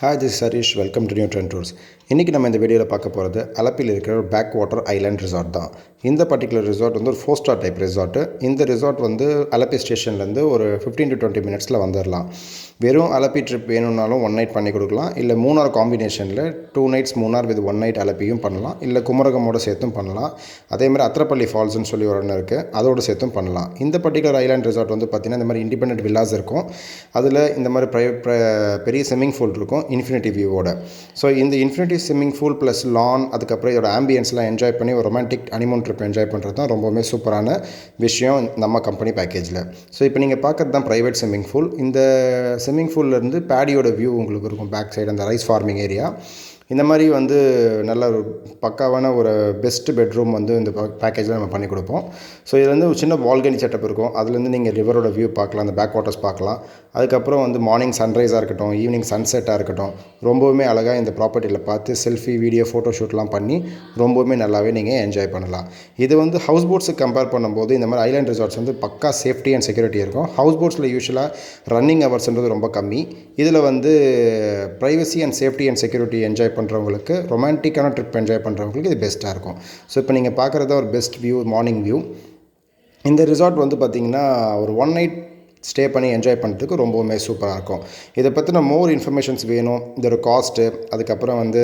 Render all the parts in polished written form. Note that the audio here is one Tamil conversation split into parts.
Hi, this is Harish. Welcome to New Trend Tours. இன்றைக்கி நம்ம இந்த வீடியோவில் பார்க்க போகிறது அலப்பியில் இருக்கிற ஒரு பேக் வாட்டர் ஐலாண்ட் ரிசார்ட் தான். இந்த பர்டிகுலர் ரிசார்ட் வந்து ஒரு 4-ஸ்டார் டைப் ரிசார்ட்டு. இந்த ரிசார்ட் வந்து அலப்பி ஸ்டேஷன்லேருந்து ஒரு 15 to 20 மினிட்ஸில் வந்துடலாம். வெறும் அலப்பி ட்ரிப் வேணும்னாலும் 1 நைட் பண்ணி கொடுக்கலாம். இல்லை மூணார் காம்பினேஷனில் 2 நைட்ஸ் மூணார் வித் 1 நைட் அலப்பியும் பண்ணலாம். இல்லை குமரகமோடு சேர்த்தும் பண்ணலாம். அதேமாதிரி அத்திரப்பள்ளி ஃபால்ஸ்னு சொல்லி ஒரு ஒன்று இருக்குது, அதோடு சேர்த்தும் பண்ணலாம். இந்த பர்டிகுலர் ஐலாண்ட் ரிசார்ட் வந்து பார்த்திங்கன்னா இந்த மாதிரி இண்டிபெண்டன்ட் வில்லாஸ் இருக்கும். அதில் இந்த மாதிரி பெரிய ஸ்விம்மிங் பூல் இருக்கும் இன்ஃபினிட்டி வியூவோட. ஸோ இந்த இன்ஃபினிட்டி ஸ்விம்மிங் பூல் ப்ளஸ் லான், அதுக்கப்புறம் இதோட ஆம்பியன்ஸ்லாம் என்ஜாய் பண்ணி ஒரு ரொமான்டிக் ஹனிமூன் ட்ரிப் என்ஜாய் பண்ணுறது தான் ரொம்பவுமே சூப்பரான விஷயம் நம்ம கம்பெனி பேக்கேஜில். ஸோ இப்போ நீங்கள் பார்க்குறது தான் ப்ரைவேட் ஸ்விம்மிங் பூல். இந்த ஸ்விம்மிங் பூல்லேருந்து பேடியோட வியூ உங்களுக்கு இருக்கும் பேக் சைடு, அந்த ரைஸ் ஃபார்மிங் ஏரியா. இந்த மாதிரி வந்து நல்ல ஒரு பக்காவான ஒரு பெஸ்ட் பெட்ரூம் வந்து இந்த பேக்கேஜில் நம்ம பண்ணி கொடுப்போம். ஸோ இதில் வந்து ஒரு சின்ன பால்கனி செட்டப் இருக்கும். அதுலேருந்து நீங்கள் ரிவரோட வியூ பார்க்கலாம், அந்த பேக் வாட்டர்ஸ் பார்க்கலாம். அதுக்கப்புறம் வந்து மார்னிங் சன்ரைஸாக இருக்கட்டும், ஈவினிங் சன்செட்டாக இருக்கட்டும், ரொம்பவுமே அழகாக இந்த ப்ராப்பர்ட்டியில் பார்த்து செல்ஃபி வீடியோ ஃபோட்டோ ஷூட்லாம் பண்ணி ரொம்பவுமே நல்லாவே நீங்கள் என்ஜாய் பண்ணலாம். இது வந்து ஹவுஸ் போட்ஸுக்கு கம்பேர் பண்ணும்போது இந்த மாதிரி ஐலாண்ட் ரிசார்ட்ஸ் வந்து பக்கா சேஃப்டி அண்ட் செக்யூரிட்டி இருக்கும். ஹவுஸ் போட்ஸில் யூஸ்வலாக ரன்னிங் ஹவர்ஸ்ன்றது ரொம்ப கம்மி. இதில் வந்து privacy and safety and security enjoy பண்ணுறவங்களுக்கு, ரொமான்டிக்கான ட்ரிப் என்ஜாய் பண்ணுறவங்களுக்கு இது பெஸ்ட்டாக இருக்கும். ஸோ இப்போ நீங்கள் பார்க்குறத ஒரு பெஸ்ட் வியூ, மார்னிங் வியூ. இந்த ரிசார்ட் வந்து பார்த்திங்கன்னா ஒரு 1 நைட் ஸ்டே பண்ணி என்ஜாய் பண்ணுறதுக்கு ரொம்பவுமே சூப்பராக இருக்கும். இதை பற்றின மோர் இன்ஃபர்மேஷன்ஸ் வேணும், இதோட காஸ்ட்டு, அதுக்கப்புறம் வந்து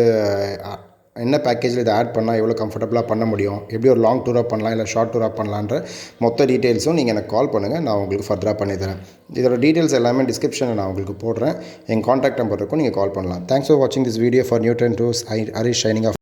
என்ன பேக்கேஜில் இதை ஆட் பண்ணால் எவ்வளோ கம்ஃபர்டபுளாக பண்ண முடியும், எப்படி ஒரு லாங் டூராக பண்ணலாம் இல்லை ஷார்ட் டூராக பண்ணலான்ற மொத்த டீட்டெயில்ஸும் நீங்கள் எனக்கு கால் பண்ணுங்கள், நான் உங்களுக்கு ஃபர்தராக பண்ணித்தரேன். இதோட டீட்டெயில்ஸ் எல்லாமே டிஸ்கிரிப்ஷனில் நான் உங்களுக்கு போடுறேன். என் காண்டாக்ட் நம்பர் இருக்கும், நீங்கள் கால் பண்ணலாம். தேங்க்ஸ் ஃபார் வாட்சிங் this video for new trend tours. Harish signing of.